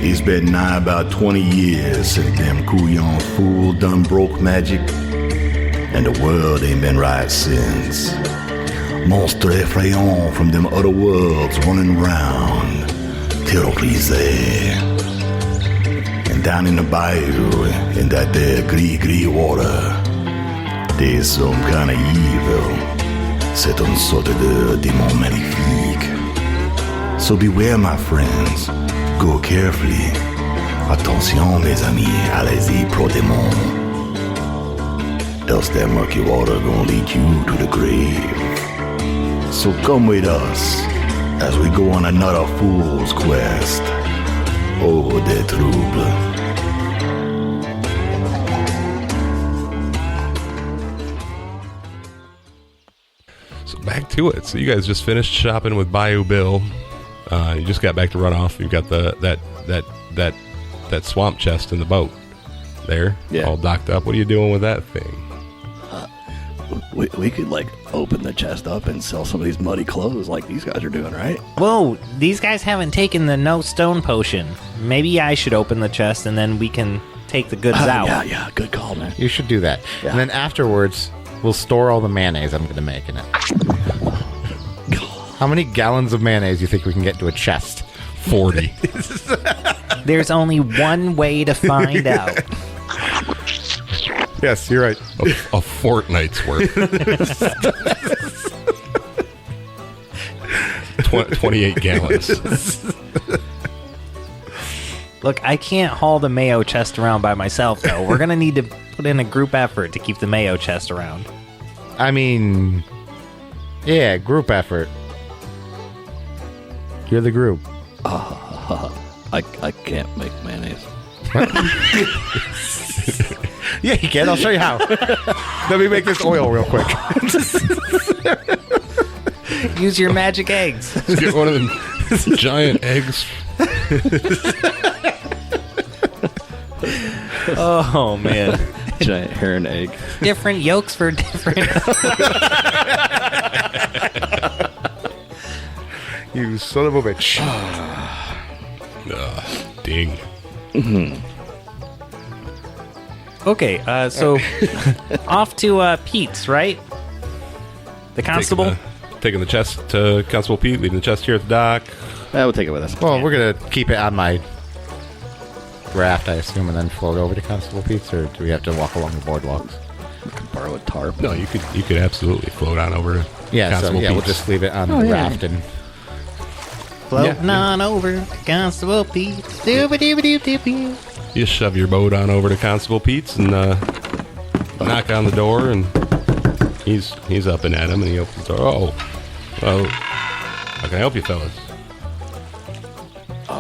It's been nigh about 20 years since them couillon fool done broke magic, and the world ain't been right since. Monstre effrayant from them other worlds running round, terrorisé. And down in the bayou, in that there gris water, there's some kind of evil. C'est une sorte de démon maléfique. So beware, my friends. Go carefully. Attention, mes amis, allez-y, pro démon. Else that murky water gonna lead you to the grave. So come with us as we go on another fool's quest. Oh, de trouble. So back to it. So you guys just finished shopping with Bayou Bill. You just got back to Runoff. You've got that swamp chest in the boat there, all docked up. What are you doing with that thing? We could like open the chest up and sell some of these muddy clothes like these guys are doing, right? Whoa, these guys haven't taken the no stone potion. Maybe I should open the chest and then we can take the goods out. Yeah, good call, man. You should do that. Yeah. And then afterwards, we'll store all the mayonnaise I'm going to make in it. How many gallons of mayonnaise do you think we can get into a chest? 40. There's only one way to find out. Yes, you're right. A fortnight's worth. 28 gallons. Look, I can't haul the mayo chest around by myself, though. We're going to need to put in a group effort to keep the mayo chest around. I mean, yeah, group effort. You're the group. I can't make mayonnaise. Yeah, you can. I'll show you how. Let me make this oil real quick. Use your magic eggs. Let's get one of them giant eggs. Oh, man. Giant heron egg. Different yolks for different... You son of a bitch. Ding. Mm-hmm. Okay, so off to Pete's, right? The constable? Taking the chest to Constable Pete, leaving the chest here at the dock. We'll take it with us. Well, we're going to keep it on my raft, I assume, and then float over to Constable Pete's, or do we have to walk along the boardwalks? We can borrow a tarp. No, you could absolutely float on over to Constable Pete's. We'll just leave it on the raft and... Floating on over to Constable Pete's. Dooba-dooba-dooba-dooba. You shove your boat on over to Constable Pete's and knock on the door, and he's up and at him, and he opens the door. Oh, well, how can I help you, fellas?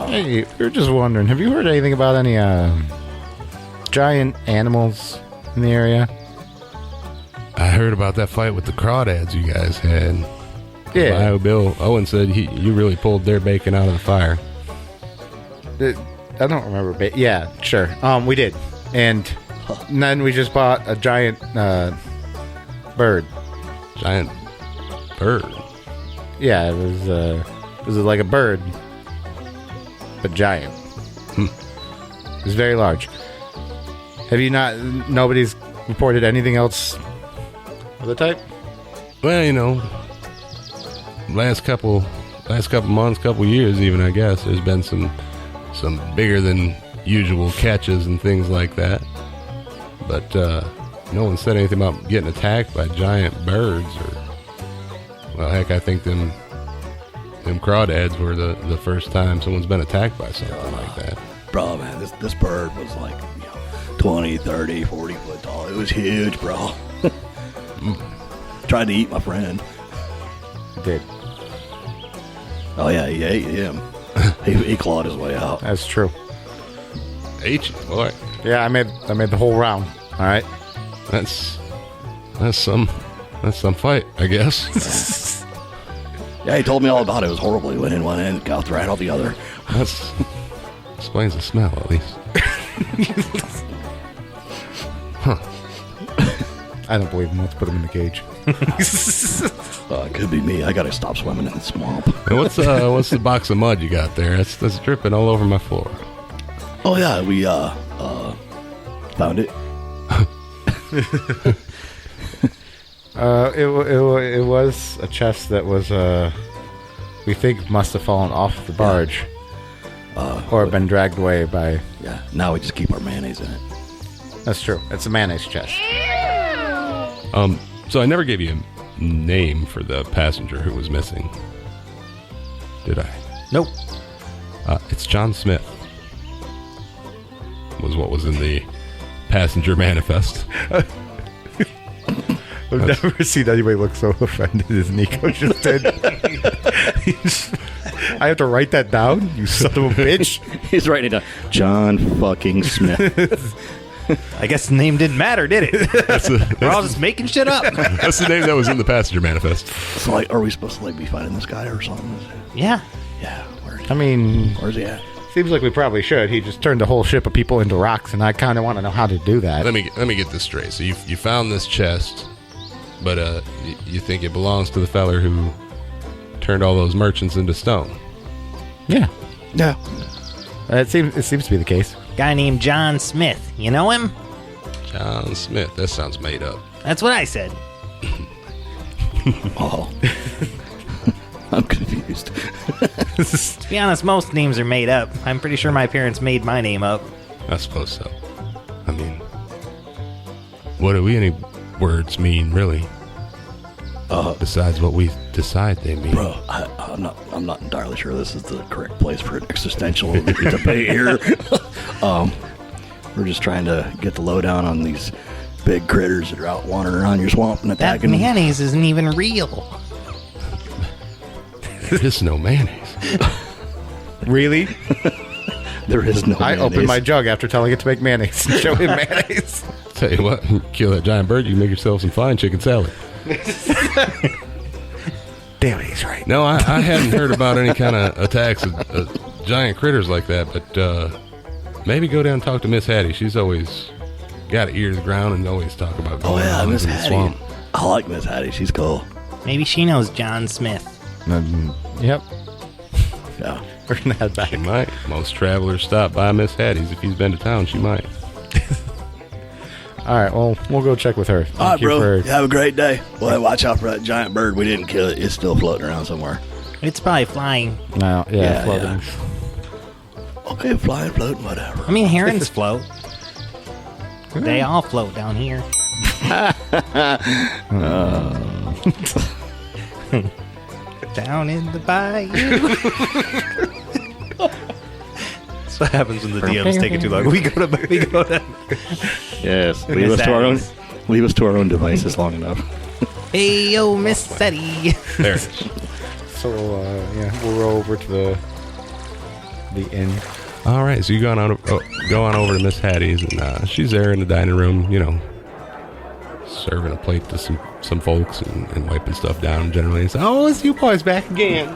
Hey, we were just wondering, have you heard anything about any giant animals in the area? I heard about that fight with the crawdads you guys had. Yeah. Bio Bill Owen said you really pulled their bacon out of the fire. I don't remember. Yeah, sure. We did. And then we just bought a giant bird. Giant bird? Yeah, it was like a bird, but giant. It was very large. Have you not... Nobody's reported anything else of the type? Well, you know... Last couple months, couple years even, I guess, there's been some bigger than usual catches and things like that. But no one said anything about getting attacked by giant birds or... Well, heck, I think them crawdads were the first time someone's been attacked by something like that. Bro, man, this bird was like 20, 30, 40 foot tall. It was huge, bro. Tried to eat my friend. Did. Oh, yeah, he ate him. he clawed his way out. That's true. Ate you, boy. Yeah, I made the whole round. All right. That's some fight, I guess. Yeah, he told me all about it. It was horrible. He went in one end, got right out the other. That's explains the smell, at least. Huh. I don't believe him. Let's put him in the cage. It could be me. I gotta stop swimming in the swamp. And what's the box of mud you got there? That's dripping all over my floor. Oh yeah, we found it. It was a chest that was we think must have fallen off the barge, or been dragged away by. Yeah. Now we just keep our mayonnaise in it. That's true. It's a mayonnaise chest. So I never gave you a name for the passenger who was missing, did I? Nope. It's John Smith. Was what was in the passenger manifest. I've never seen anybody look so offended as Nico just did. I have to write that down, you son of a bitch. He's writing it down. John fucking Smith. I guess the name didn't matter, did it? We're all just making shit up. That's the name that was in the passenger manifest. So, like, are we supposed to, like, be finding this guy or something? Yeah. Yeah. Where's he at? Seems like we probably should. He just turned the whole ship of people into rocks, and I kind of want to know how to do that. Let me get this straight. So you found this chest, but you think it belongs to the feller who turned all those merchants into stone? Yeah. Yeah. It seems to be the case. Guy named John Smith. You know him? John Smith. That sounds made up. That's what I said. Oh. I'm confused. To be honest, most names are made up. I'm pretty sure my parents made my name up. I suppose so. I mean, what do any words mean, really? Besides what we decide they mean. Bro, I'm not entirely sure this is the correct place for an existential debate here. We're just trying to get the lowdown on these big critters that are out wandering around your swamp and That attacking. mayonnaise isn't even real. There is no mayonnaise. Really? There is no. I opened my jug after telling it to make mayonnaise and show him mayonnaise. Tell you what, kill that giant bird, you can make yourself some fine chicken salad. Damn it, he's right. No, I hadn't heard about any kind of attacks of giant critters like that, but maybe go down and talk to Miss Hattie. She's always got an ear to the ground and always talk about going Oh yeah, on Miss in the Hattie. swamp. I like Miss Hattie. She's cool. Maybe she knows John Smith. Yep. Yeah. We're gonna head back. She might. Most travelers stop by Miss Hattie's. If he's been to town, she might. All right, well, we'll go check with her. All right, bro. For... Have a great day. Boy, watch out for that giant bird. We didn't kill it. It's still floating around somewhere. It's probably flying. No, Yeah, floating. Okay, flying, floating, whatever. I mean, herons float. They all float down here. Down in the bayou. That's what happens when the DMs take it too long. We go to. Yes. Miss Leave us to our own devices long enough. Hey yo, Miss Betty. There it is. So, we'll roll over to the inn. All right, so you go on over to Miss Hattie's, and she's there in the dining room, serving a plate to some folks and wiping stuff down generally. And say, "Oh, it's you boys back again.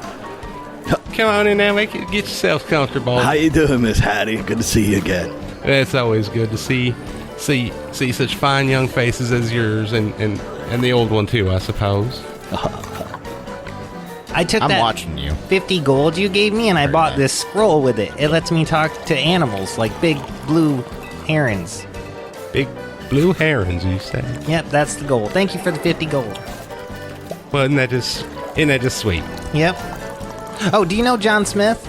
Come on in there, get yourselves comfortable." How you doing, Miss Hattie? Good to see you again. It's always good to see such fine young faces as yours, and the old one too, I suppose. I took I'm that watching you. 50 gold you gave me, and I bought this scroll with it. It lets me talk to animals, like big blue herons. Big blue herons, you say? Yep, that's the goal. Thank you for the 50 gold. Well, isn't that just sweet? Yep. Oh, do you know John Smith?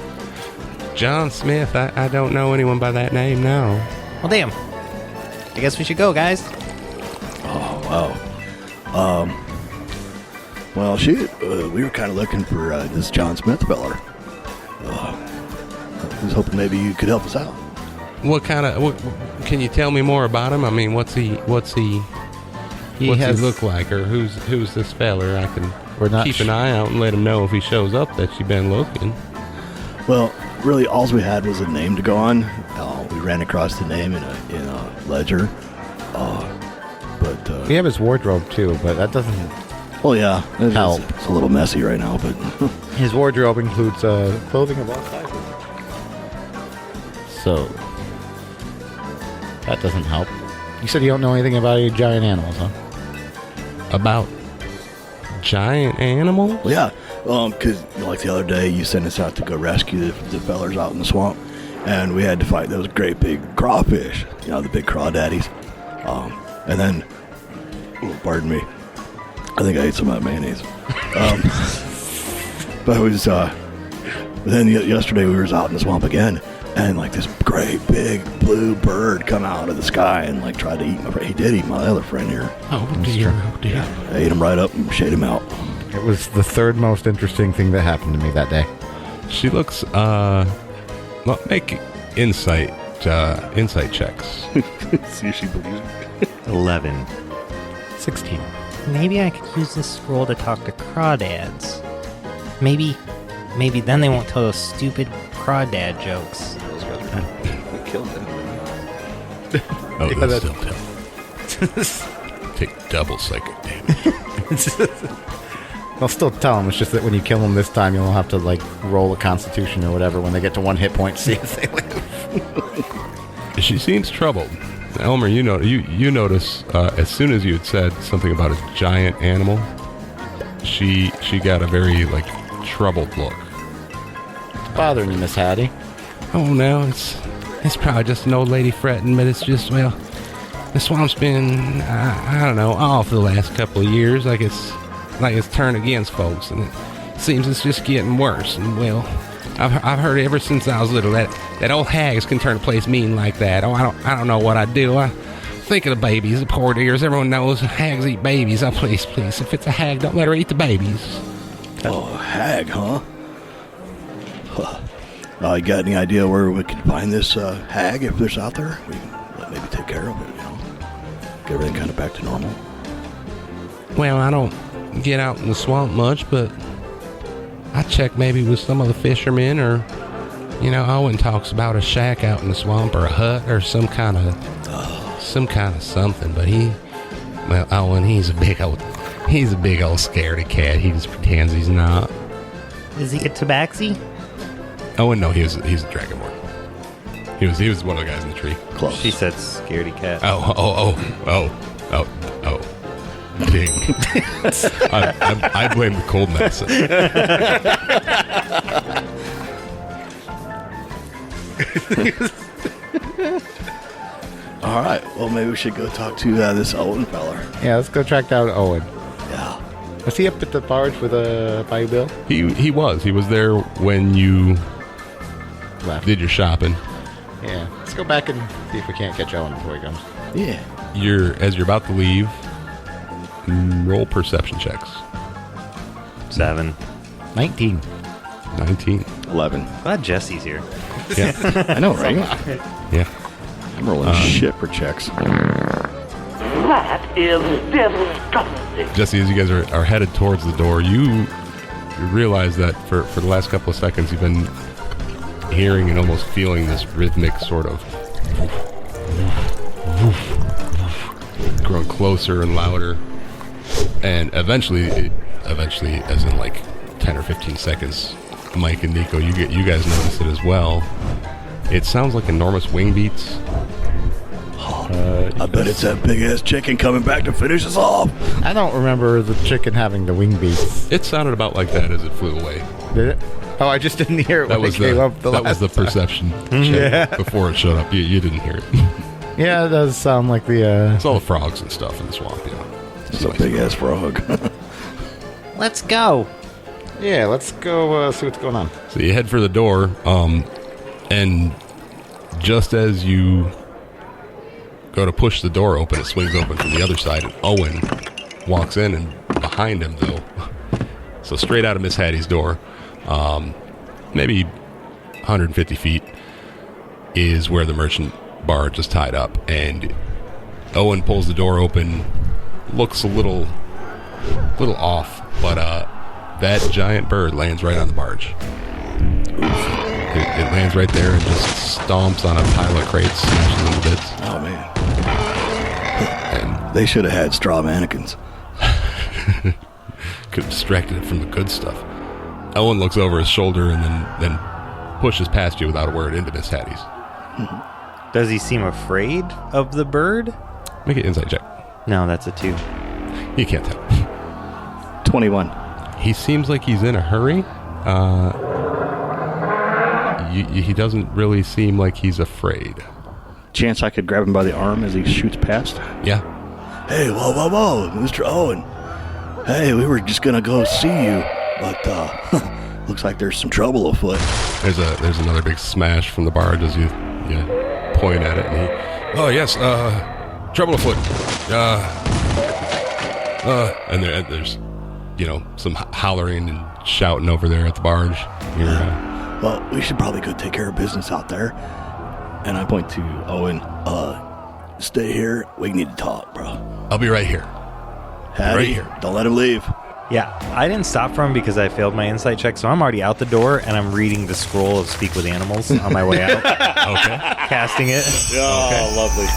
John Smith? I don't know anyone by that name, no. Well, damn. I guess we should go, guys. Oh, wow. Well, shoot. We were kind of looking for this John Smith feller. I was hoping maybe you could help us out. What can you tell me more about him? I mean, what's he he look like, or who's this feller? I can keep an eye out and let him know if he shows up that you've been looking. Well, really, all we had was a name to go on. We ran across the name in a ledger. But We have his wardrobe, too, but that doesn't... well, yeah, Help. It's a little messy right now, but His wardrobe includes clothing of all sizes. So, that doesn't help. You said you don't know anything about any giant animals, huh? About giant animals? well, yeah, because like the other day, you sent us out to go rescue the fellers out in the swamp, and we had to fight those great big crawfish, the big crawdaddies. And then, pardon me, I think I ate some of that mayonnaise. But it was, then yesterday we was out in the swamp again, and like this great big blue bird come out of the sky and like tried to eat my friend. He did eat my other friend here. Oh dear, oh dear. Yeah, I ate him right up and shade him out. It was the third most interesting thing that happened to me that day. She looks, make insight checks. See if she believes me. 11. 16. Maybe I could use this scroll to talk to crawdads. Maybe then they won't tell those stupid crawdad jokes. We killed him. Oh, Yeah, that's still tough. Take double psychic damage. I'll still tell them. It's just that when you kill them this time, you'll have to like roll a Constitution or whatever when they get to 1 hit point to see if they live. She seems troubled. Elmer, you notice as soon as you had said something about a giant animal, she got a very like troubled look. Bothering you, Miss Hattie. Oh no, it's probably just an old lady fretting, but it's just, well, the swamp's been I don't know, off for the last couple of years, like it's turned against folks, and it seems it's just getting worse. And well, I've heard ever since I was little that old hags can turn a place mean like that. Oh, I don't know what I'd do. I think of the babies, the poor dears. Everyone knows hags eat babies. Oh, please, if it's a hag, don't let her eat the babies. Oh, hag, huh? You got any idea where we could find this hag if there's out there? We can maybe take care of it, get everything kind of back to normal. Well, I don't get out in the swamp much, but I check maybe with some of the fishermen, or Owen talks about a shack out in the swamp or a hut or some kind of something. But Owen, he's a big old scaredy cat. He just pretends he's not. Is he a tabaxi? Owen, no, he's a dragonborn. He was one of the guys in the tree. Close. She said scaredy cat. Oh. Ding. I blame the cold medicine. All right. Well, maybe we should go talk to this Owen feller. Yeah, let's go track down Owen. Yeah. Was he up at the barge with Bayou Bill? He was there when you Left. did your shopping. Yeah. Let's go back and see if we can't catch Owen before he comes. Yeah. As you're about to leave, roll perception checks. 7. 19. 19. 11. Glad Jesse's here. Yeah. I know, right? Yeah. I'm rolling shit for checks. That is disgusting. Jesse, as you guys are headed towards the door, you realize that for the last couple of seconds you've been hearing and almost feeling this rhythmic sort of growing closer and louder, and eventually as in like 10 or 15 seconds, Mike and Nico, you guys notice it as well. It sounds like enormous wing beats. I bet it's that big ass chicken coming back to finish us off. I don't remember the chicken having the wing beats. It sounded about like that as it flew away. Did it? Oh, I just didn't hear it That when was it came up the that was last the time. perception check before it showed up. You didn't hear it. Yeah, it does sound like the... It's all the frogs and stuff in the swamp, It's a big ass frog. Let's go. Yeah, let's go see what's going on. So you head for the door, and just as you go to push the door open, it swings open from the other side, and Owen walks in, and behind him, though, so straight out of Miss Hattie's door, maybe 150 feet, is where the merchant barge is tied up, and Owen pulls the door open, looks a little off, but that giant bird lands right on the barge. It lands right there and just stomps on a pile of crates, smashes them to bits. Oh, man. And They should have had straw mannequins. could have distracted it from the good stuff. Owen looks over his shoulder and then pushes past you without a word into Miss Hattie's. Does he seem afraid of the bird? Make an insight check. No, that's a 2. You can't tell. 21. He seems like he's in a hurry. he doesn't really seem like he's afraid. Chance I could grab him by the arm as he shoots past? Yeah. Hey, whoa, Mr. Owen. Hey, we were just gonna go see you, but looks like there's some trouble afoot. There's another big smash from the barge as you point at it, and oh yes, trouble afoot. And there's some hollering and shouting over there at the barge. Well, we should probably go take care of business out there. And I point to Owen. Stay here. We need to talk, bro. I'll be right here. Hattie, Right here. Don't let him leave. Yeah, I didn't stop for him because I failed my insight check, so I'm already out the door, and I'm reading the scroll of Speak with Animals on my way out. Okay. Casting it. Oh, lovely.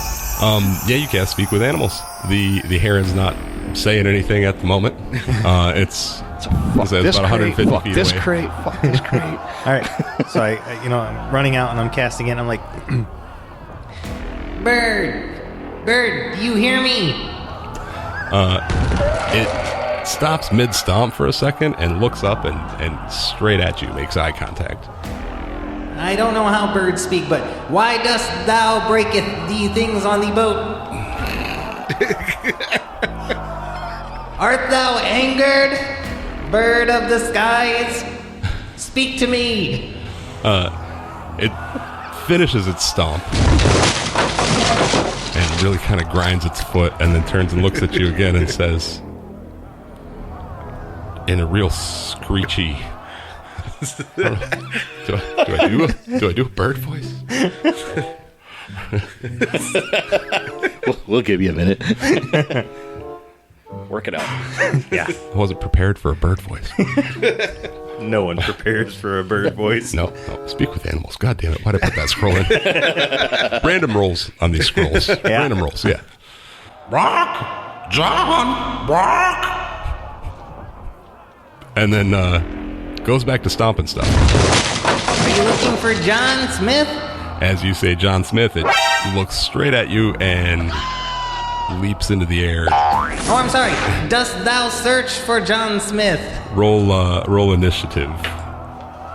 Yeah, you can speak with animals. The heron's not saying anything at the moment. It's about 150 fuck feet this away. crate. Fuck this crate. All right, so I'm running out and I'm casting it, and I'm like, Bird, do you hear me? It stops mid-stomp for a second and looks up and straight at you, makes eye contact. I don't know how birds speak, but why dost thou breaketh the things on the boat? Art thou angered, bird of the skies? Speak to me. It finishes its stomp and really kind of grinds its foot and then turns and looks at you again and says, in a real screechy, do I do a bird voice? We'll give you a minute. Work it out. yeah, I wasn't prepared for a bird voice. no one prepares for a bird voice. No. Speak with animals. God damn it. Why'd I put that scroll in? Random rolls on these scrolls. Yeah. Random rolls, yeah. Brock! John! Brock! And then goes back to stomping stuff. Are you looking for John Smith? As you say John Smith, it looks straight at you and leaps into the air. Oh, I'm sorry. Dost thou search for John Smith? Roll initiative.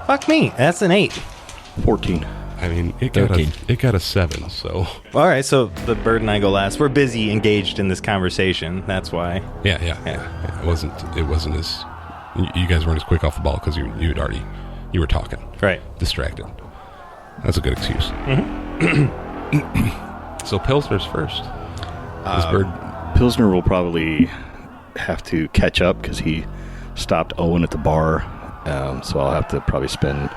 Fuck me, that's an 8. 14. I mean, it 13. got a 7, so... All right, so the bird and I go last. We're busy engaged in this conversation. That's why. Yeah. It wasn't as... You guys weren't as quick off the ball because you were talking. Right. Distracted. That's a good excuse. Mm-hmm. So Pilsner's first. This bird... Pilsner will probably have to catch up because he stopped Owen at the bar. So I'll have to probably spend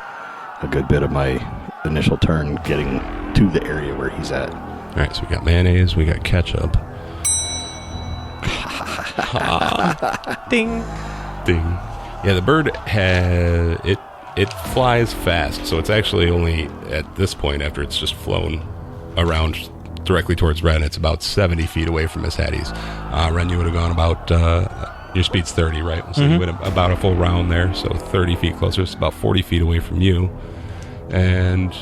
a good bit of my initial turn getting to the area where he's at. All right, so we got mayonnaise, we got ketchup. Ding. Ding. Yeah, the bird it flies fast, so it's actually only at this point, after it's just flown around directly towards Ren, it's about 70 feet away from Miss Hattie's. Ren, you would have gone about, your speed's 30, right? So you would have about a full round there, so 30 feet closer. It's about 40 feet away from you. And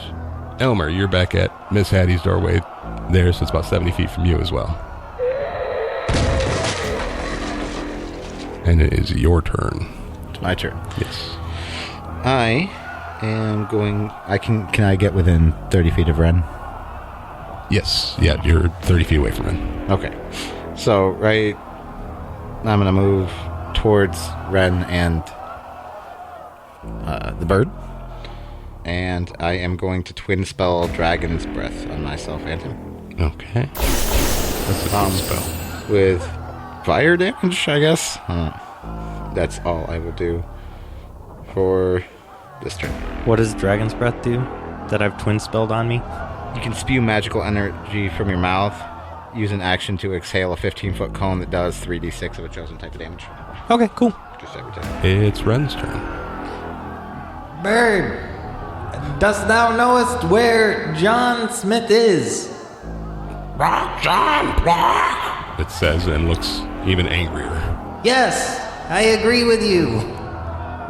Elmer, you're back at Miss Hattie's doorway there, so it's about 70 feet from you as well. And it is your turn. It's my turn. Yes. I am going... Can I get within 30 feet of Ren? Yes. Yeah, you're 30 feet away from him. Okay. So, right... I'm going to move towards Ren and the bird. And I am going to twin spell Dragon's Breath on myself and him. Okay. That's a good spell. With fire damage, I guess. That's all I will do for this turn. What does Dragon's Breath do that I've twin spelled on me? You can spew magical energy from your mouth. Use an action to exhale a 15-foot cone that does 3d6 of a chosen type of damage. Okay, cool. Just every time. It's Ren's turn. Bird, dost thou knowest where John Smith is? It says and looks even angrier. Yes, I agree with you.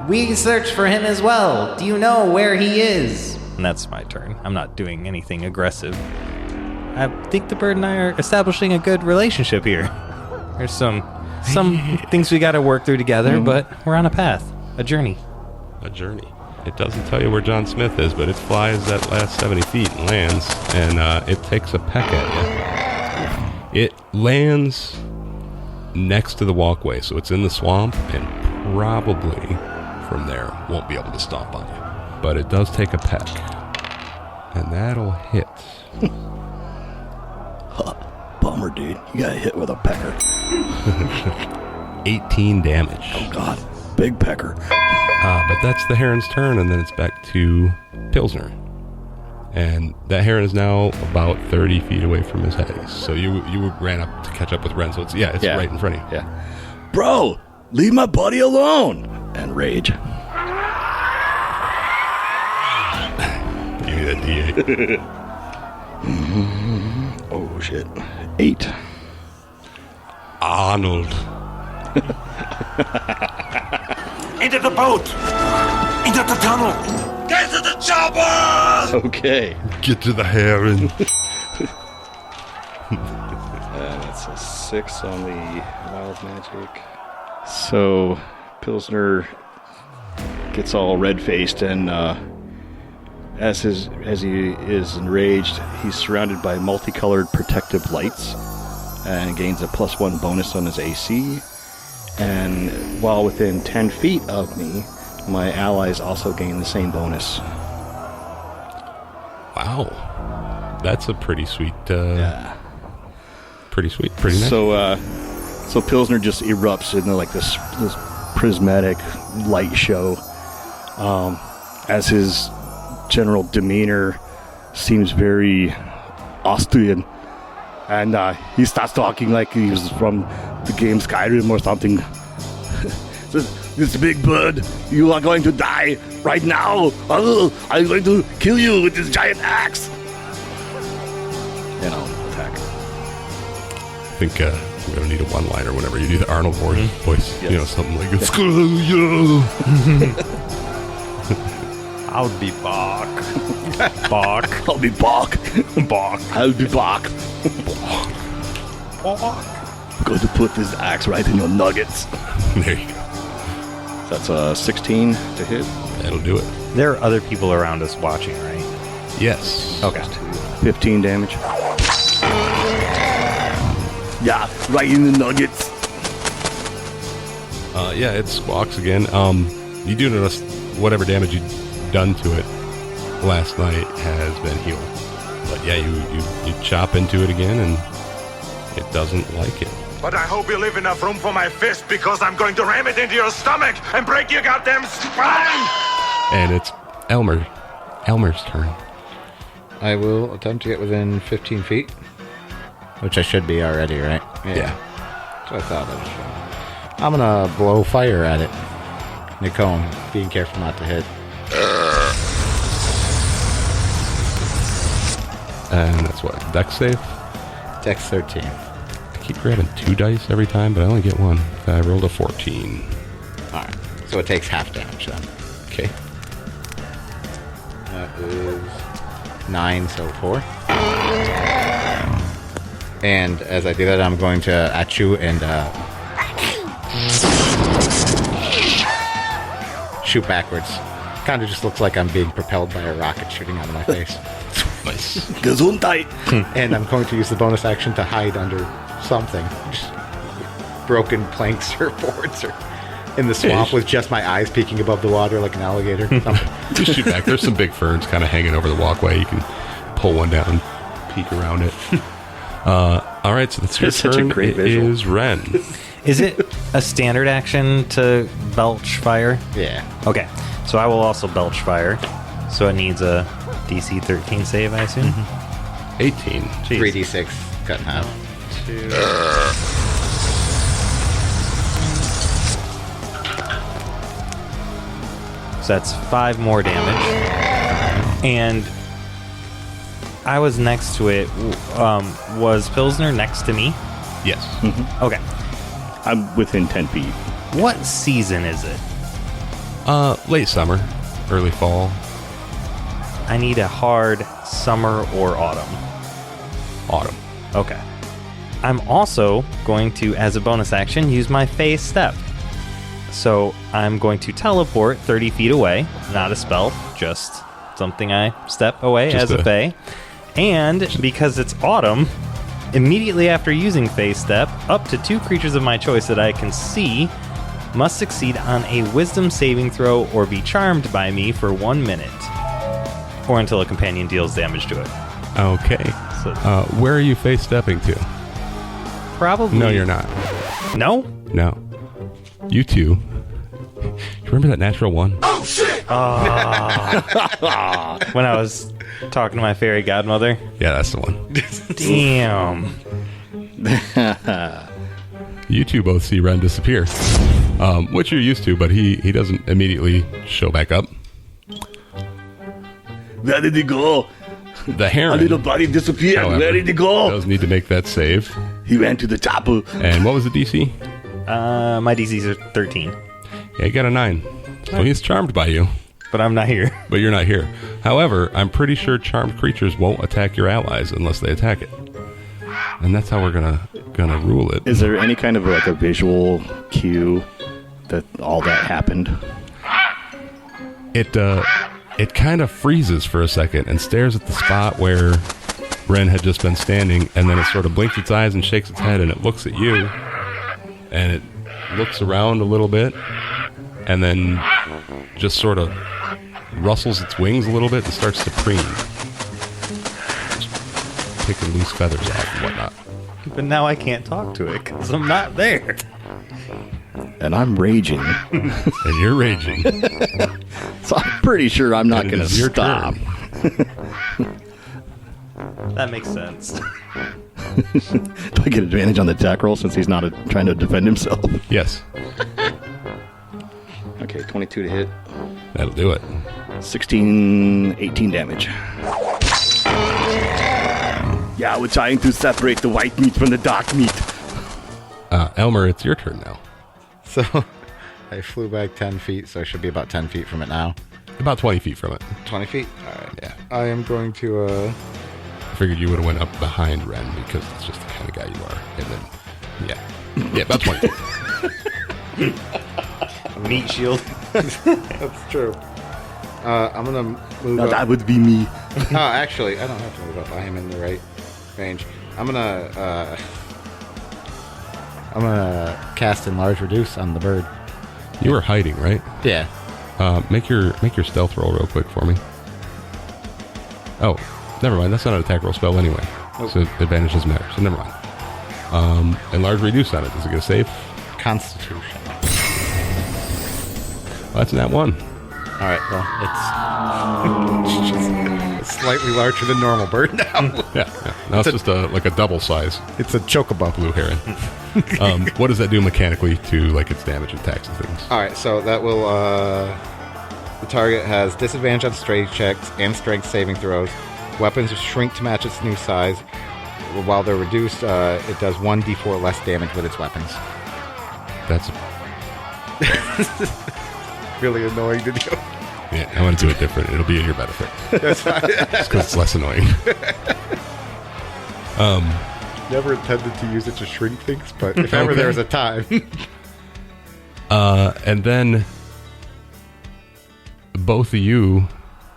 We search for him as well. Do you know where he is? And that's my turn. I'm not doing anything aggressive. I think the bird and I are establishing a good relationship here. There's some things we got to work through together, but we're on a path, a journey. A journey. It doesn't tell you where John Smith is, but it flies that last 70 feet and lands, and it takes a peck at you. It lands next to the walkway, so it's in the swamp, and probably from there won't be able to stomp on you. But it does take a peck, and that'll hit. Bummer, dude. You got hit with a pecker. 18 damage. Oh, God. Big pecker. But that's the heron's turn, and then it's back to Pilsner. And that heron is now about 30 feet away from his head. So you ran up to catch up with Ren, so it's right in front of you. Yeah. Bro, leave my buddy alone. And rage. Give me that D8. Oh, shit. 8. Arnold. Into the boat! Into the tunnel! Get to the chopper! Okay. Get to the heron. And that's a 6 on the wild magic. So Pilsner gets all red-faced, and as he is enraged, he's surrounded by multicolored protective lights and gains a +1 bonus on his AC. And while within 10 feet of me, my allies also gain the same bonus. Wow. That's a pretty sweet... Yeah. Pretty sweet. Pretty nice. So Pilsner just erupts into like this prismatic light show, as his general demeanor seems very Austrian, and he starts talking like he was from the game Skyrim or something. This big bird, you are going to die right now. Oh, I'm going to kill you with this giant axe. And I'll attack. I think we're going to need a one-liner whenever you do the Arnold voice. Yes. You know, something like, screw you. I'll be Bach. Bach. I'll be Bach. Bach. I'll be Bach. Bach. I'm going to put this axe right in your nuggets. There you go. That's a 16 to hit. That'll do it. There are other people around us watching, right? Yes. Okay. 15 damage. Yeah, right in the nuggets. Yeah, it squawks again. You do notice whatever damage you've done to it last night has been healed. But yeah, you chop into it again, and it doesn't like it. But I hope you leave enough room for my fist, because I'm going to ram it into your stomach and break your goddamn spine! And it's Elmer's turn. I will attempt to get within 15 feet, which I should be already, right? Yeah. So I thought I should. I'm going to blow fire at it. Nico, being careful not to hit. And that's what? Dex save? Dex 13. I keep grabbing 2 dice every time, but I only get 1. I rolled a 14. Alright, so it takes half damage then. Okay. That is 9, so 4. And as I do that, I'm going to at you and shoot backwards. Kind of just looks like I'm being propelled by a rocket shooting out of my face. Nice. Gesundheit. And I'm going to use the bonus action to hide under something. Just broken planks or boards or in the swamp with just my eyes peeking above the water like an alligator. Just shoot back. There's some big ferns kind of hanging over the walkway. You can pull one down and peek around it. All right, so that's your Such a turn. great It visual. is Ren. Is it a standard action to belch fire? Yeah. Okay, so I will also belch fire. So it needs a DC 13 save, I assume? 18. Jeez. 3d6 cut in half. 2. So that's 5 more damage. And I was next to it. Was Pilsner next to me? Yes. Okay. I'm within 10 feet. What season is it? Late summer, early fall. I need a hard summer or autumn. Autumn. Okay. I'm also going to, as a bonus action, use my phase step. So I'm going to teleport 30 feet away. Not a spell, just something I step away Just as a fae. And because it's autumn, immediately after using Fae Step, up to 2 creatures of my choice that I can see must succeed on a wisdom saving throw or be charmed by me for 1 minute. Or until a companion deals damage to it. Okay. So Where are you face stepping to? probably... No, you're not. No? No. You two. You remember that natural one? When I was talking to my fairy godmother? Yeah, that's the one. Damn. You two both see Ren disappear. Which you're used to, but he doesn't immediately show back up. Where did he go? The A heron, little body disappeared. however, Where did he go? does need to make that save. He went to the chopper. And what was the DC? My DCs are 13. Yeah, he got a 9. So he's charmed by you, But I'm not here. but you're not here. However, I'm pretty sure charmed creatures won't attack your allies unless they attack it. And that's how we're gonna rule it. Is there any kind of like a visual cue that all that happened? It kind of freezes for a second and stares at the spot where Ren had just been standing, and then it sort of blinks its eyes and shakes its head, and it looks at you, and it looks around a little bit, and then just sort of rustles its wings a little bit and starts to preen, just picking loose feathers off and whatnot. But now I can't talk to it because I'm not there. And I'm raging. And you're raging. So I'm pretty sure I'm not And it going to is your stop. That makes sense. Do I get advantage on the attack roll since he's not trying to defend himself? Yes, Okay, 22 to hit. that'll do it. 16, 18 damage. Yeah, we're trying to separate the white meat from the dark meat. Elmer, it's your turn now. So I flew back 10 feet, so I should be about 10 feet from it now. About 20 feet from it. 20 feet? All right. Yeah. I am going to, I figured you would have went up behind Ren because it's just the kind of guy you are. And then, yeah, about 20 feet. Meat shield. That's true. I'm going to move No, up. that would be me. Oh, actually, I don't have to move up. I am in the right range. I'm gonna cast Enlarge Reduce on the bird. You were hiding, right? Yeah. Make your stealth roll real quick for me. Oh, never mind. That's not an attack roll spell anyway. So advantage doesn't matter. So never mind. Enlarge Reduce on it. Does it get a save? Constitution. Well, that's that one. All right. Well, it's just slightly larger than normal bird now. Yeah. Now it's just like a double size It's a chocobo. blue heron. What does that do mechanically to like its damage attacks and things? All right. So that will. The target has disadvantage on strength checks and strength saving throws. Weapons shrink to match its new size. While they're reduced, it does 1d4 less damage with its weapons. That's Really annoying to do. yeah. I want to do it different. It'll be in your benefit. That's fine. Just because it's less annoying. Never intended to use it to shrink things, but if Okay. ever there was a time. And then both of you.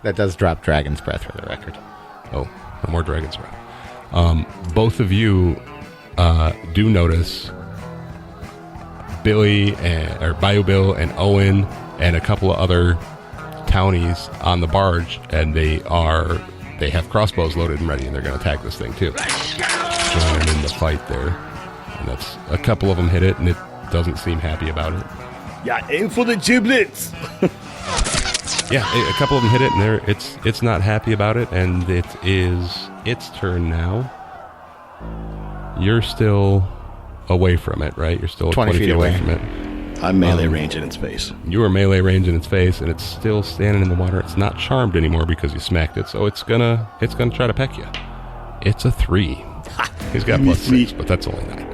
That does drop Dragon's Breath for the record. Oh, no more dragons around. Both of you do notice Billy or Bayou Bill and Owen and a couple of other townies on the barge, and they have crossbows loaded and ready, and they're going to attack this thing too. Joining in the fight there, and that's a couple of them hit it, and it doesn't seem happy about it. Yeah, aim for the giblets. Yeah, a couple of them hit it, and it's not happy about it, and it is its turn now. You're still away from it, right? You're still 20 feet away from it. I'm melee range in its face. You are melee range in its face, and it's still standing in the water. It's not charmed anymore because you smacked it, so it's gonna try to peck you. It's a 3. He's got You plus missed me. 6, but that's only 9.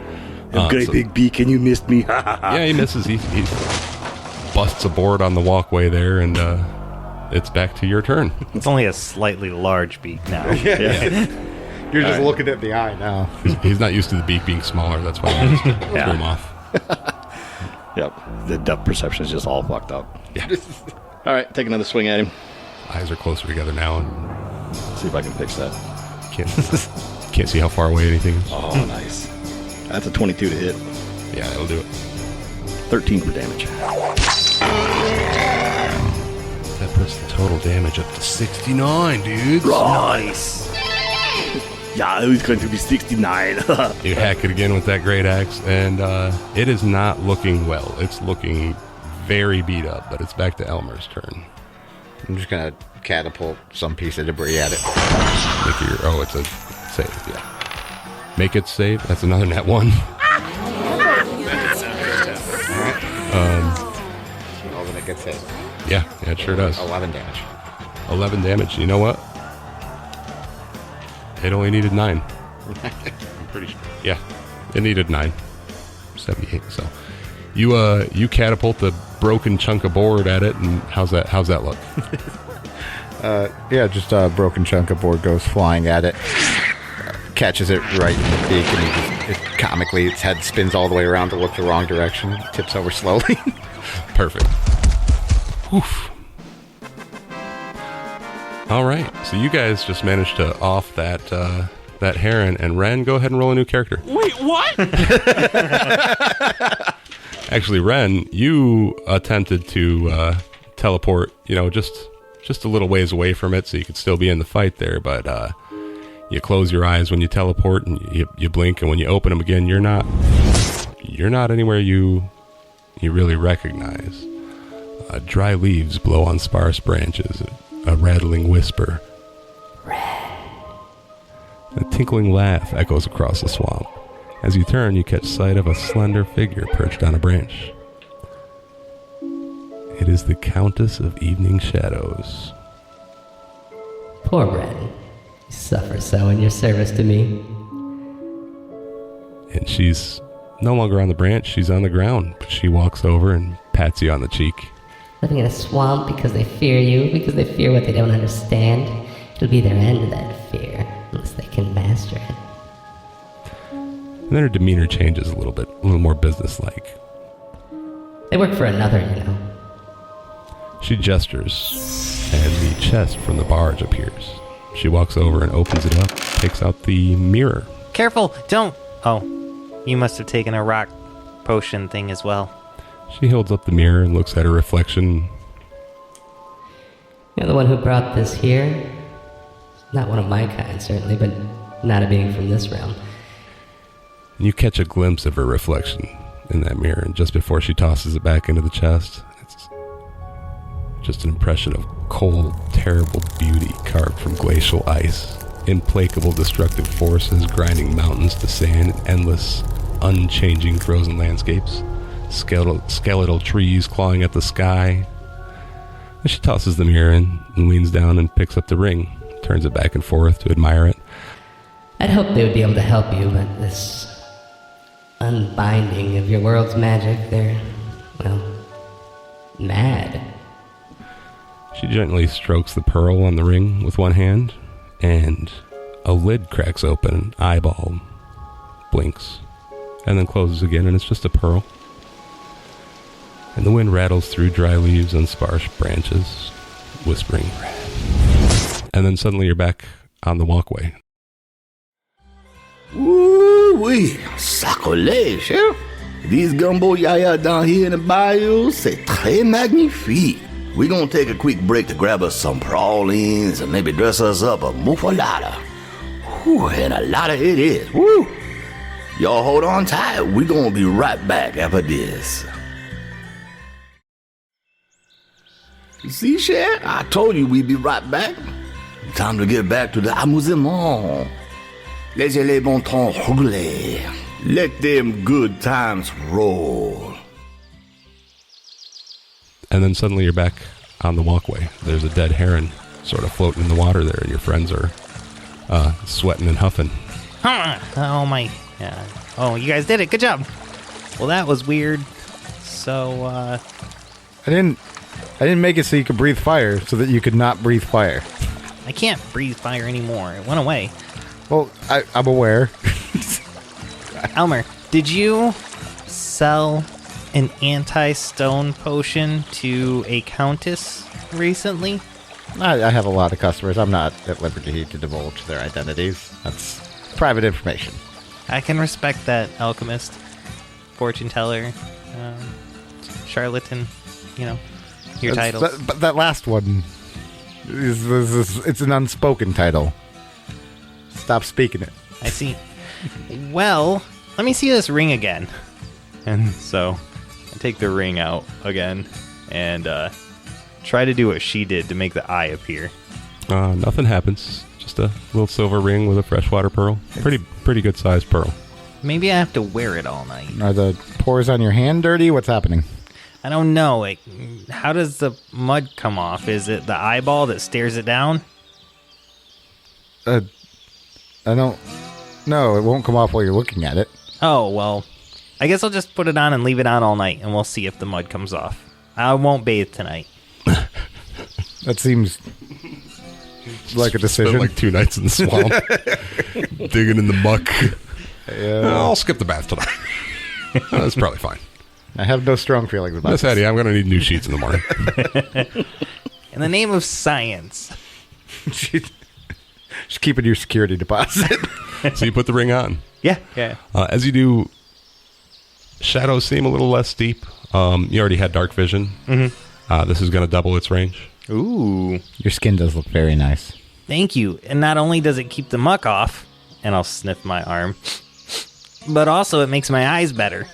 A great so- big beak and you missed me. Yeah, he misses. He busts a board on the walkway there, and it's back to your turn. It's only a slightly large beak now. You're just looking at the eye now. He's not used to the beak being smaller. That's why he threw him off. Yep. The depth perception is just all fucked up. Yeah. All right, take another swing at him. Eyes are closer together now, and See if I can fix that. can't see how far away anything is. Oh, nice. That's a 22 to hit. Yeah, that'll do it. 13 for damage. That puts the total damage up to 69, dude. Nice. Yeah, it's going to be 69. You hack it again with that great axe, and it is not looking well. It's looking very beat up, but it's back to Elmer's turn. I'm just going to catapult some piece of debris at it. It's a save, yeah. Make it save. That's another net 1. Oh, then it gets hit. Yeah, it sure does. 11 damage. 11 damage. You know what? It only needed 9. I'm pretty sure. Yeah, it needed 9. 78. So you catapult the broken chunk of board at it, and how's that look? Yeah, just a broken chunk of board goes flying at it. Catches it right in the beak, and comically its head spins all the way around to look the wrong direction. Tips over slowly. Perfect. Oof. All right, so you guys just managed to off that heron, and Ren, go ahead and roll a new character. Wait, what? Actually, Ren, you attempted to teleport, just a little ways away from it, so you could still be in the fight there, but you close your eyes when you teleport, and you blink, and when you open them again, you're not anywhere you really recognize. Dry leaves blow on sparse branches. A rattling whisper. A tinkling laugh echoes across the swamp. As you turn, you catch sight of a slender figure perched on a branch. It is the Countess of Evening Shadows. Poor Ren. You suffer so in your service to me. And she's no longer on the branch, she's on the ground. But she walks over and pats you on the cheek. Living in a swamp because they fear you, because they fear what they don't understand. It'll be their end, that fear, unless they can master it. And then her demeanor changes a little bit, a little more businesslike. They work for another, you know. She gestures, and the chest from the barge appears. She walks over and opens it up, takes out the mirror. Careful, don't. Oh, you must have taken a rock potion thing as well. She holds up the mirror and looks at her reflection. You're the one who brought this here? Not one of my kind, certainly, but not a being from this realm. And you catch a glimpse of her reflection in that mirror, and just before she tosses it back into the chest, it's just an impression of cold, terrible beauty carved from glacial ice. Implacable destructive forces grinding mountains to sand, endless, unchanging frozen landscapes. Skeletal trees clawing at the sky. And she tosses the mirror in and leans down and picks up the ring, turns it back and forth to admire it. I'd hope they would be able to help you, but this unbinding of your world's magic, they're, well, mad. She gently strokes the pearl on the ring with one hand, and a lid cracks open, an eyeball blinks, and then closes again, and it's just a pearl. And the wind rattles through dry leaves and sparse branches, whispering red. And then suddenly you're back on the walkway. Ooh-wee, sacrilege, Sheriff. These gumbo yaya down here in the bayou, c'est très magnifique. We're gonna take a quick break to grab us some pralines and maybe dress us up a muffalata. Whew, and a lot of it is. Woo! Y'all hold on tight. We're gonna be right back after this. You see, Sheriff? I told you we'd be right back. Time to get back to the amusement. Laissez les bons temps rouler. Let them good times roll. And then suddenly you're back on the walkway. There's a dead heron sort of floating in the water there, and your friends are sweating and huffing. Oh, my. Yeah. Oh, you guys did it. Good job. Well, that was weird. So, I didn't make it so you could breathe fire, so that you could not breathe fire. I can't breathe fire anymore. It went away. Well, I'm aware. Elmer, did you sell an anti-stone potion to a countess recently. I have a lot of customers. I'm not at liberty to divulge their identities. That's private information. I can respect that, alchemist, fortune teller, charlatan, your titles. But that last one, it's an unspoken title. Stop speaking it. I see. Well, let me see this ring again. And so I take the ring out again and try to do what she did to make the eye appear. Nothing happens. Just a little silver ring with a freshwater pearl. Pretty good sized pearl. Maybe I have to wear it all night. Are the pores on your hand dirty? What's happening? I don't know. How does the mud come off? Is it the eyeball that stares it down? I don't... No, it won't come off while you're looking at it. Oh, well, I guess I'll just put it on and leave it on all night, and we'll see if the mud comes off. I won't bathe tonight. That seems like a decision. Spent like 2 nights in the swamp, digging in the muck. Yeah. I'll skip the bath tonight. That's probably fine. I have no strong feelings about Miss this. Eddie, I'm going to need new sheets in the morning. In the name of science. She's keeping your security deposit. So you put the ring on. Yeah. As you do, shadows seem a little less deep. You already had dark vision. Mm-hmm. This is going to double its range. Ooh. Your skin does look very nice. Thank you. And not only does it keep the muck off, and I'll sniff my arm, but also it makes my eyes better.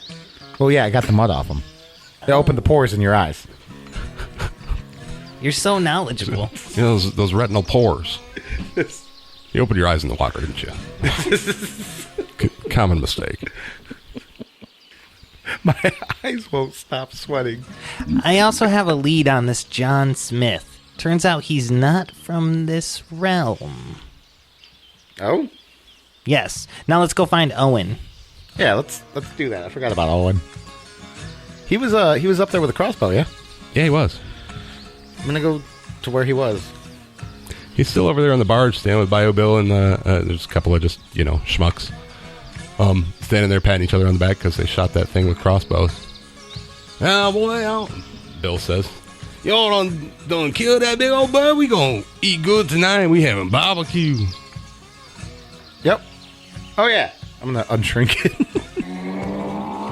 Well, yeah, I got the mud off them. They opened the pores in your eyes. You're so knowledgeable. You know, those retinal pores. You opened your eyes in the water, didn't you? Common mistake. My eyes won't stop sweating. I also have a lead on this John Smith. Turns out he's not from this realm. Oh? Yes. Now let's go find Owen. Yeah, let's do that. I forgot about Owen. He was up there with a crossbow, yeah? Yeah, he was. I'm gonna go to where he was. He's still over there on the barge, standing with Bio Bill, and there's a couple of just, schmucks. Standing there patting each other on the back because they shot that thing with crossbows. Ah, boy, Bill says, y'all done kill that big old bird. We gonna eat good tonight. We having barbecue. Yep. Oh, yeah. I'm gonna unshrink it.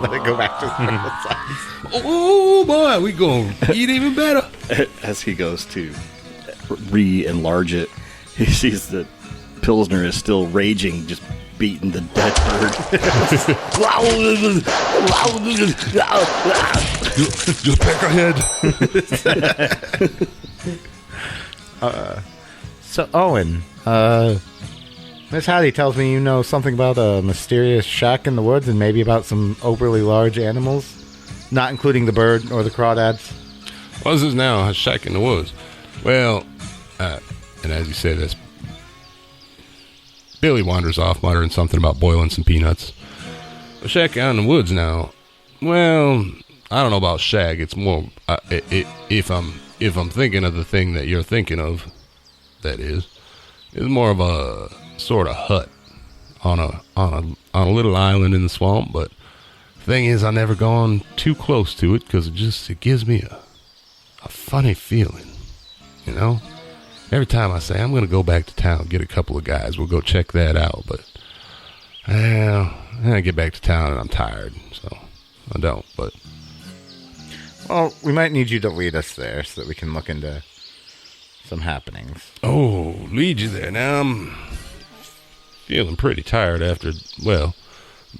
Let it go back to its normal size. Oh, boy, we gonna eat even better. As he goes to re-enlarge it, he sees that Pilsner is still raging, just beating the dead bird. Just peck ahead. So, Owen, Miss Hattie tells me you know something about a mysterious shack in the woods and maybe about some overly large animals, not including the bird or the crawdads. What is this now? A shack in the woods. Well, and as you say this, Billy wanders off, muttering something about boiling some peanuts. A shack out in the woods now. Well, I don't know about shag. It's more if I'm thinking of the thing that you're thinking of, that is, it's more of a sort of hut on a little island in the swamp. But thing is, I never gone too close to it because it gives me a funny feeling, Every time I say I'm going to go back to town, get a couple of guys, we'll go check that out. But then I get back to town and I'm tired, so I don't. But Well, we might need you to lead us there so that we can look into some happenings. Oh, lead you there. Now I'm feeling pretty tired after,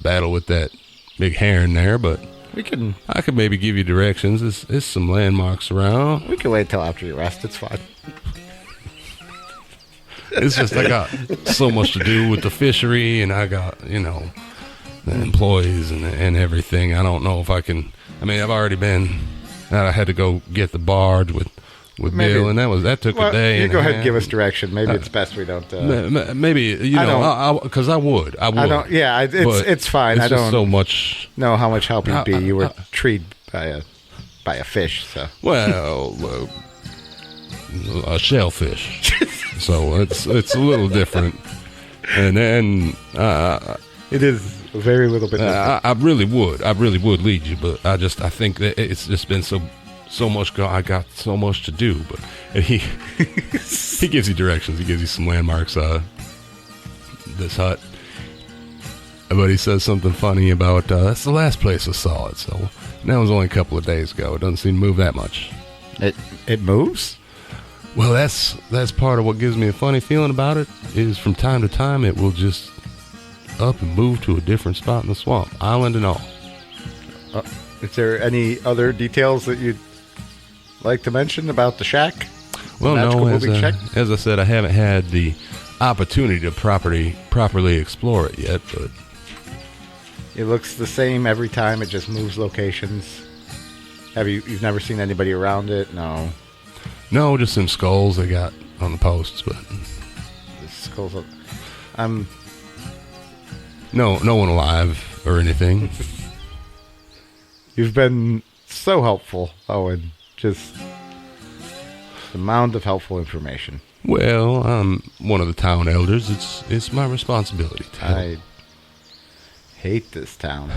battle with that big heron there, but I could maybe give you directions. There's some landmarks around. We can wait till after you rest. It's fine. It's just I got so much to do with the fishery, and I got, the employees and everything. I don't know if I can. I mean, I've already been. I had to go get the barge with Bill, and that took a day. You and go a ahead half. and give us direction. Maybe it's best we don't. Maybe because I would. I don't. Yeah, it's fine. It's I just don't so much. Know how much help you'd be. You were treated by a fish, so. Well, a shellfish. So it's a little different. And then It is a very little bit. I really would lead you, but I think that it's just been so much. I got so much to do, but he he gives you directions. He gives you some landmarks. This hut, but he says something funny about that's the last place I saw it. So that was only a couple of days ago. It doesn't seem to move that much. It moves. Well, that's part of what gives me a funny feeling about it. Is from time to time it will just up and move to a different spot in the swamp, island and all. Is there any other details that you'd like to mention about the shack? Well, no, as I said, I haven't had the opportunity to properly explore it yet, but it looks the same every time. It just moves locations. You've never seen anybody around it? No, just some skulls they got on the posts, but the skulls. No one alive or anything. You've been so helpful, Owen. Just the amount of helpful information. Well, I'm one of the town elders. It's my responsibility to help. I hate this town.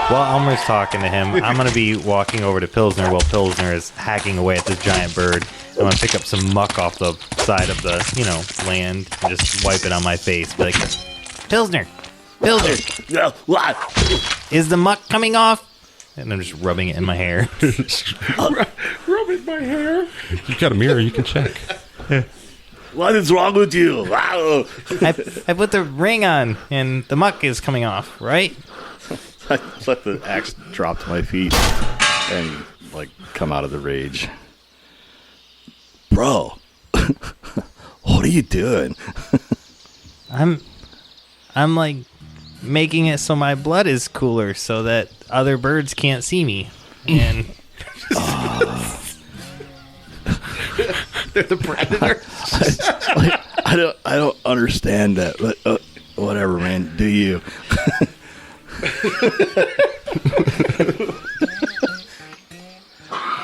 While Elmer's talking to him, I'm going to be walking over to Pilsner while Pilsner is hacking away at this giant bird. I'm going to pick up some muck off the side of the, land and just wipe it on my face. Be like, Pilsner! Yeah, what? Is the muck coming off? And I'm just rubbing it in my hair. Rubbing my hair? You've got a mirror, you can check. What is wrong with you? Wow. I put the ring on, and the muck is coming off, right? I let the axe drop to my feet and, come out of the rage. Bro, what are you doing? I'm making it so my blood is cooler so that other birds can't see me. And they're the predator. I don't understand that, but whatever, man. Do you?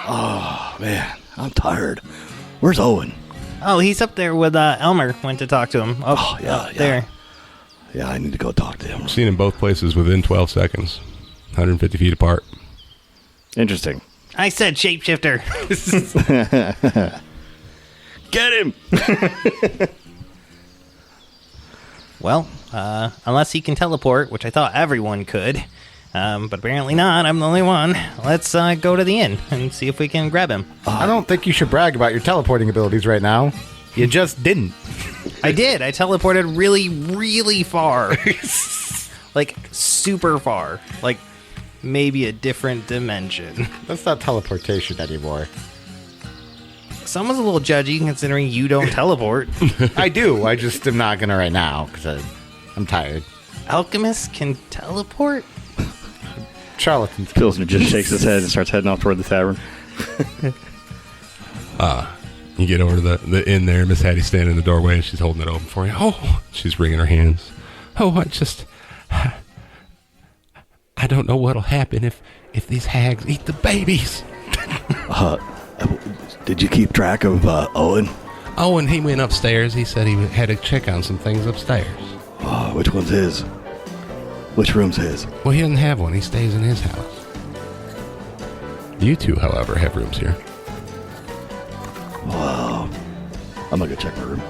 Oh man, I'm tired. Where's Owen? Oh, he's up there with Elmer. Went to talk to him. Oh, yeah. There. Yeah, I need to go talk to him. I've seen in both places within 12 seconds, 150 feet apart. Interesting. I said shapeshifter. Get him! Well, unless he can teleport, which I thought everyone could, but apparently not. I'm the only one. Let's go to the inn and see if we can grab him. I don't think you should brag about your teleporting abilities right now. You just didn't. I did. I teleported really, really far. Super far. Maybe a different dimension. That's not teleportation anymore. Someone's a little judgy considering you don't teleport. I do. I just am not going to right now because I'm tired. Alchemists can teleport? Charlatans. Pilsner just shakes his head and starts heading off toward the tavern. You get over to the inn there. Miss Hattie's standing in the doorway and she's holding it open for you. Oh, she's wringing her hands. Oh, I don't know what'll happen if these hags eat the babies. Did you keep track of Owen? Owen, he went upstairs. He said he had to check on some things upstairs. Which one's his? Which room's his? Well, he doesn't have one. He stays in his house. You two, however, have rooms here. Wow. I'm gonna go check my room.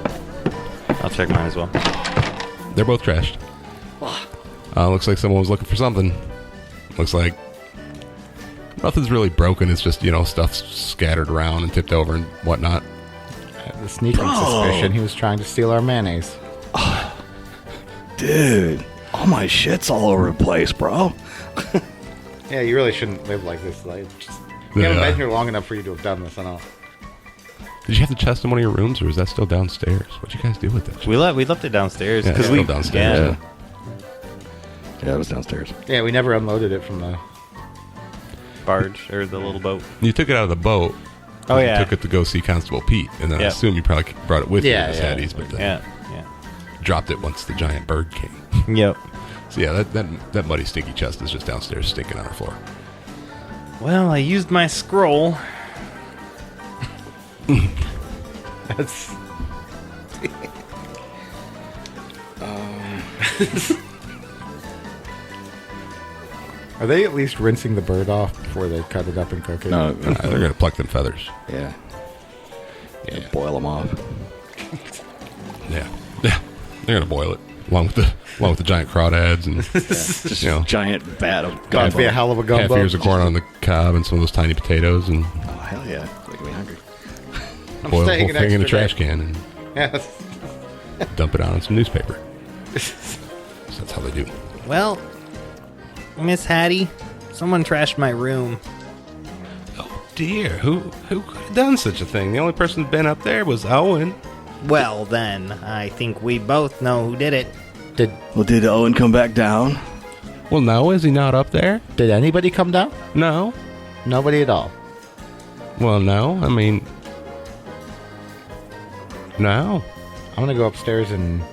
I'll check mine as well. They're both trashed. Looks like someone was looking for something. Looks like nothing's really broken. It's just, stuff scattered around and tipped over and whatnot. I have the sneaking suspicion he was trying to steal our mayonnaise. Dude, all my shit's all over the place, bro. Yeah, you really shouldn't live like this. You haven't been here long enough for you to have done this, I know. Did you have the chest in one of your rooms, or is that still downstairs? What'd you guys do with it? We left it downstairs. Yeah, it's still downstairs. Yeah, it was downstairs. Yeah, we never unloaded it from the barge or the little boat. You took it out of the boat. Oh, yeah. You took it to go see Constable Pete, and then I assume you probably brought it with you to the Hatties, but then dropped it once the giant bird came. Yep. So yeah, that muddy, stinky chest is just downstairs stinking on our floor. Well, I used my scroll. That's... Are they at least rinsing the bird off before they cut it up and cook it? No, They're going to pluck them feathers. yeah. Boil them off. Yeah. Yeah. They're going to boil it along with the giant crawdads and Just giant vat of Got to be a hell of a half gumbo. ears of corn on the cob and some of those tiny potatoes and Oh, hell yeah. Making me hungry. boil the staying whole an thing in a extra trash day. can and Yes. dump it on some newspaper. So that's how they do. Well, Miss Hattie, someone trashed my room. Oh dear, who could have done such a thing? The only person who'd been up there was Owen. Well, then, I think we both know who did it. Well, did Owen come back down? Well, no, is he not up there? Did anybody come down? No. Nobody at all. Well, no. I mean, no. I'm going to go upstairs and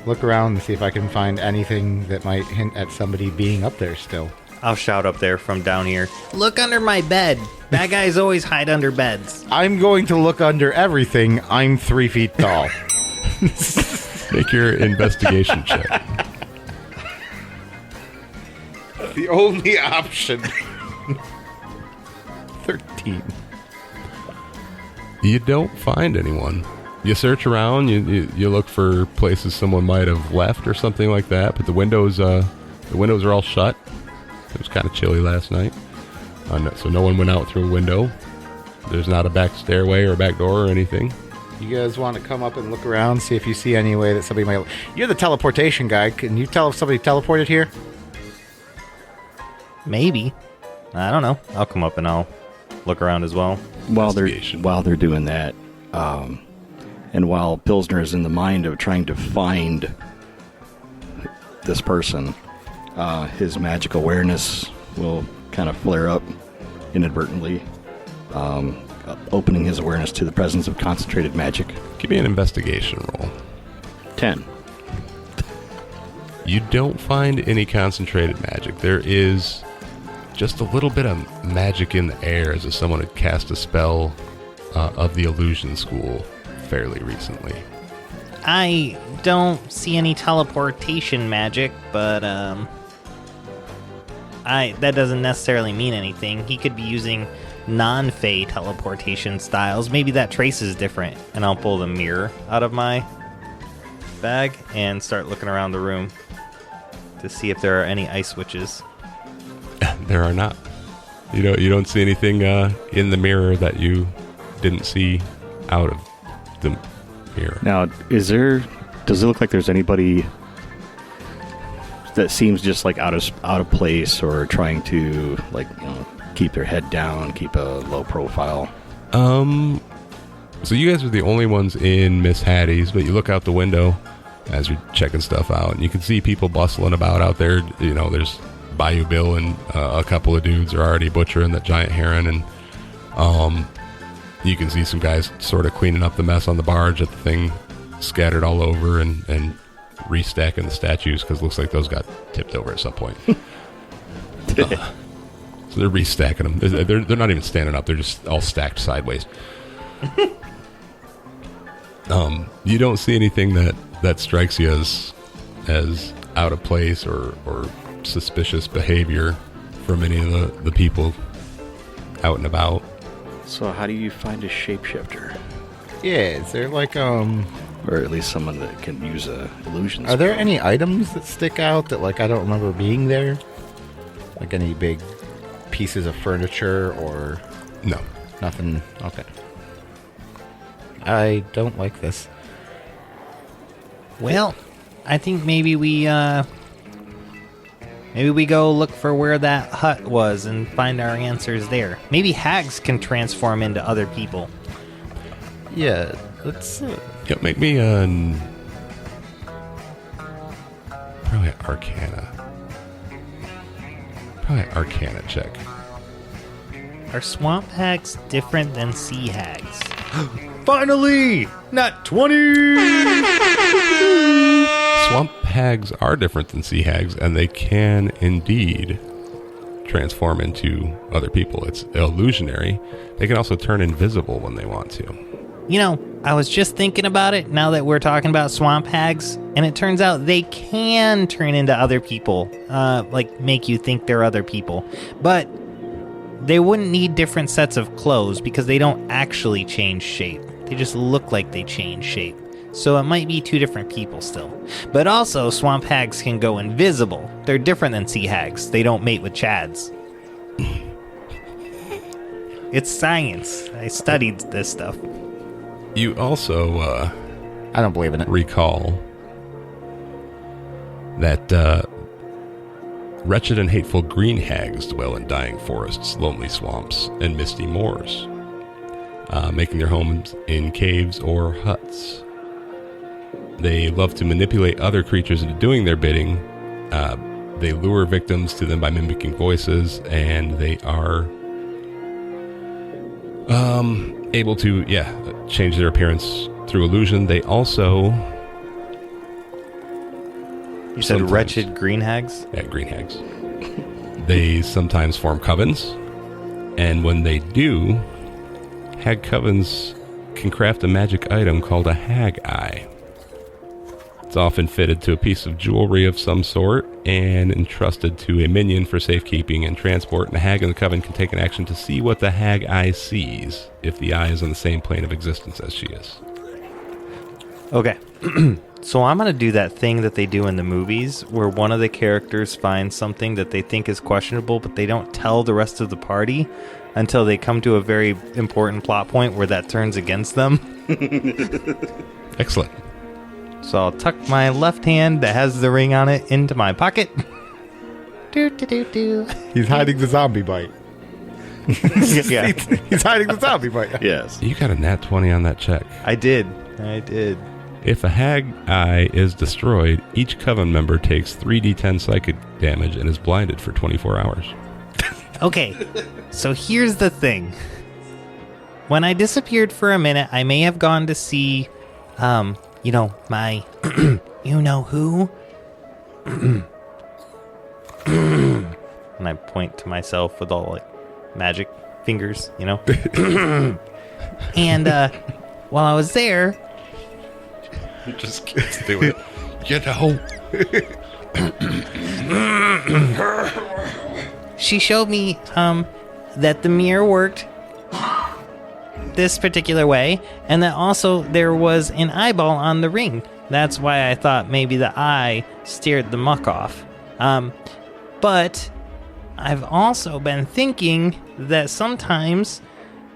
look around and see if I can find anything that might hint at somebody being up there still. I'll shout up there from down here. Look under my bed. Bad guys always hide under beds. I'm going to look under everything. I'm 3 feet tall. Make your investigation check. The only option. 13. You don't find anyone. You search around. You look for places someone might have left or something like that. But the windows are all shut. It was kind of chilly last night, so no one went out through a window. There's not a back stairway or a back door or anything. You guys want to come up and look around, see if you see any way that somebody might... You're the teleportation guy. Can you tell if somebody teleported here? Maybe. I don't know. I'll come up and I'll look around as well. While they're doing that, and while Pilsner is in the mind of trying to find this person, his magic awareness will kind of flare up inadvertently, opening his awareness to the presence of concentrated magic. Give me an investigation roll. 10. You don't find any concentrated magic. There is just a little bit of magic in the air as if someone had cast a spell of the illusion school fairly recently. I don't see any teleportation magic, but that doesn't necessarily mean anything. He could be using non-Fey teleportation styles. Maybe that trace is different. And I'll pull the mirror out of my bag and start looking around the room to see if there are any ice switches. There are not. You don't see anything in the mirror that you didn't see out of the mirror. Now, does it look like there's anybody that seems just like out of place or trying to keep their head down, keep a low profile? So you guys are the only ones in Miss Hattie's, but you look out the window as you're checking stuff out, and you can see people bustling about out there. There's Bayou Bill and a couple of dudes are already butchering that giant heron, and you can see some guys sort of cleaning up the mess on the barge that the thing scattered all over and restacking the statues because it looks like those got tipped over at some point. So they're restacking them. They're not even standing up. They're just all stacked sideways. You don't see anything that strikes you as out of place or suspicious behavior from any of the people out and about. So how do you find a shapeshifter? Yeah, is there or at least someone that can use a illusion Are there spell? any items that stick out that I don't remember being there? Like any big pieces of furniture or... No. Nothing? Okay. I don't like this. Well, I think maybe we go look for where that hut was and find our answers there. Maybe hags can transform into other people. Yeah, let's... Yeah, make me probably Arcana check. Are swamp hags different than sea hags? Finally! Not 20! Swamp hags are different than sea hags, and they can indeed transform into other people. It's illusionary. They can also turn invisible when they want to. I was just thinking about it now that we're talking about swamp hags, and it turns out they can turn into other people, like make you think they're other people. But they wouldn't need different sets of clothes because they don't actually change shape. They just look like they change shape. So it might be two different people still. But also, swamp hags can go invisible. They're different than sea hags. They don't mate with chads. It's science. I studied this stuff. You also, I don't believe in it. recall that wretched and hateful green hags dwell in dying forests, lonely swamps, and misty moors, making their homes in caves or huts. They love to manipulate other creatures into doing their bidding. They lure victims to them by mimicking voices, and they are able to, change their appearance through illusion. They also... You said wretched green hags? Yeah, green hags. They sometimes form covens, and when they do, hag covens can craft a magic item called a hag eye. It's often fitted to a piece of jewelry of some sort and entrusted to a minion for safekeeping and transport, and the hag in the coven can take an action to see what the hag eye sees if the eye is on the same plane of existence as she is. Okay. So I'm going to do that thing that they do in the movies where one of the characters finds something that they think is questionable, but they don't tell the rest of the party until they come to a very important plot point where that turns against them. Excellent. So I'll tuck my left hand that has the ring on it into my pocket. Do. He's hiding the zombie bite. Yeah, He's hiding the zombie bite. Yes. You got a nat 20 on that check. I did. If a hag eye is destroyed, each coven member takes 3d10 psychic damage and is blinded for 24 hours. Okay, so here's the thing. When I disappeared for a minute, I may have gone to see, my you-know-who? And I point to myself with all, magic fingers, And, while I was there... Just do it. Get out. She showed me that the mirror worked this particular way, and that also there was an eyeball on the ring. That's why I thought maybe the eye steered the muck off. But I've also been thinking that sometimes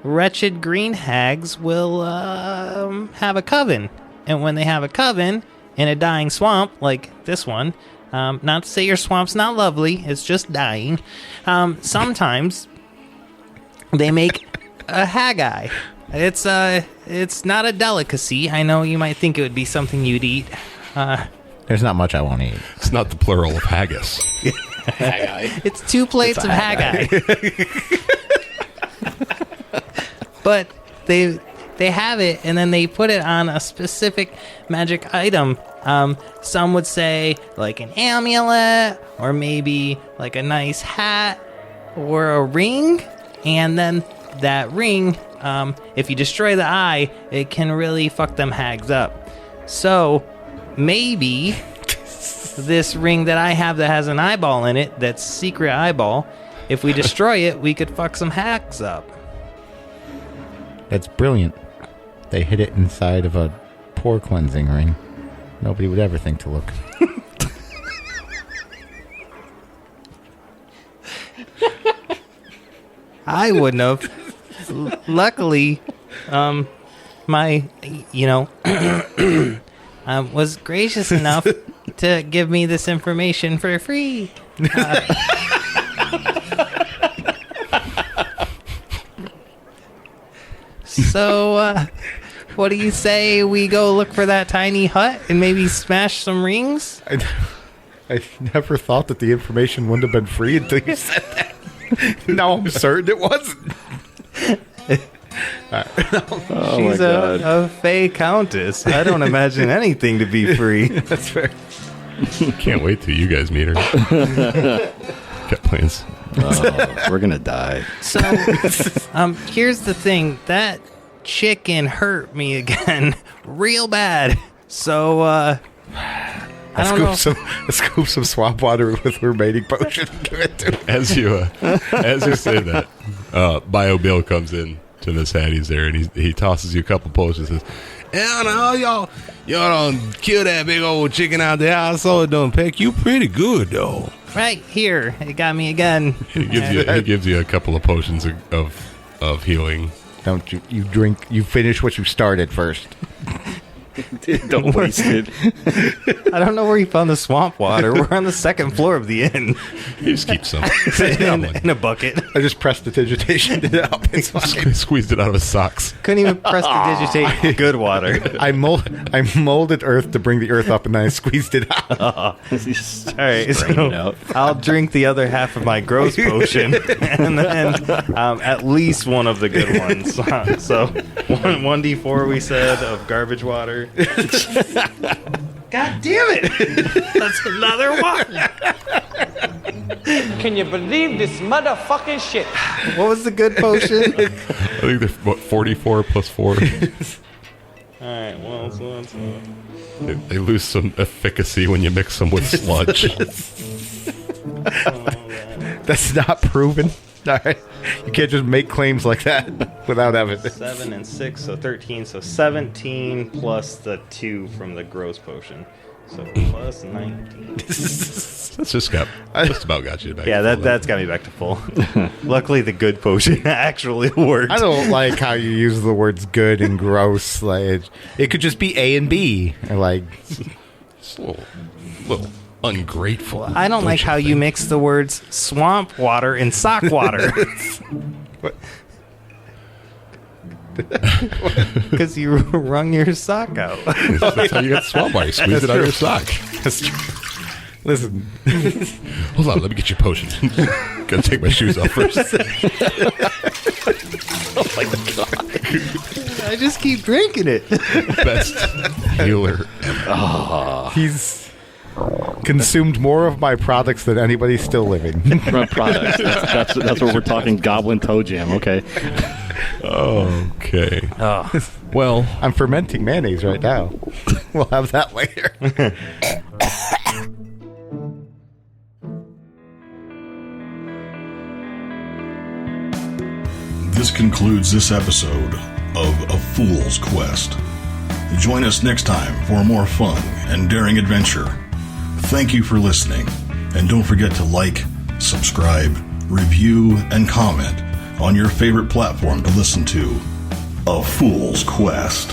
wretched green hags will have a coven. And when they have a coven in a dying swamp, like this one, not to say your swamp's not lovely, it's just dying, sometimes they make a hag eye. It's not a delicacy. I know you might think it would be something you'd eat. There's not much I won't eat. It's not the plural of haggis. It's 2 plates of hag eye. But they have it, and then they put it on a specific magic item. Some would say like an amulet, or maybe like a nice hat, or a ring. And then that ring, if you destroy the eye, it can really fuck them hags up. So maybe this ring that I have that has an eyeball in it, that's secret eyeball, if we destroy it, we could fuck some hags up. That's brilliant. They hid it inside of a pore cleansing ring. Nobody would ever think to look. I wouldn't have. Luckily, my, was gracious enough to give me this information for free. So, what do you say we go look for that tiny hut and maybe smash some rings? I never thought that the information wouldn't have been free until you said that. Now I'm certain it wasn't. She's a fey countess. I don't imagine anything to be free. That's fair. Can't wait till you guys meet her. Got plans. Oh, we're gonna die. So, here's the thing. That chicken hurt me again real bad. So, I don't know. Scoop some swamp water with remaining potion and give it to him. As you say that, Bio Bill comes in to this hat. He's there, and he tosses you a couple potions and says, "Yeah, no, y'all don't kill that big old chicken out there. I saw it done peck you pretty good, though." Right here, it got me again. He gives you a couple of potions of healing. Don't you drink? You finish what you started first. Don't waste it. I don't know where he found the swamp water. We're on the second floor of the inn. He just keeps some in a bucket. I just prestidigitation it up. It's fine. Squeezed it out of his socks. Couldn't even prestidigitate good water. I molded earth to bring the earth up, and then I squeezed it out. All right, so I'll drink the other half of my gross potion, and then at least one of the good ones. So 1d4 we said of garbage water. God damn it! That's another one. Can you believe this motherfucking shit? What was the good potion? I think they're 44 plus 4. All right, well, so that's They lose some efficacy when you mix them with sludge. That's not proven. All right. You can't just make claims like that without evidence. 7 and 6, so 13. So 17 plus the 2 from the gross potion. So plus 19. That's just about got you back. Yeah, that's got me back to full. Luckily, the good potion actually worked. I don't like how you use the words good and gross. Like it could just be A and B. Like it's a little ungrateful. I don't like how you mix the words swamp water and sock water. Because you wrung your sock out. That's how you got swamp water. You squeeze it out of your sock. That's true. Listen. Hold on, let me get your potion. Gotta take my shoes off first. Oh my god. I just keep drinking it. Best healer ever. He's consumed more of my products than anybody still living. Products. That's what we're talking. Goblin toe jam. Okay. Okay. Well, I'm fermenting mayonnaise right now. We'll have that later. This concludes this episode of A Fool's Quest. Join us next time for more fun and daring adventure. Thank you for listening, and don't forget to like, subscribe, review, and comment on your favorite platform to listen to A Fool's Quest.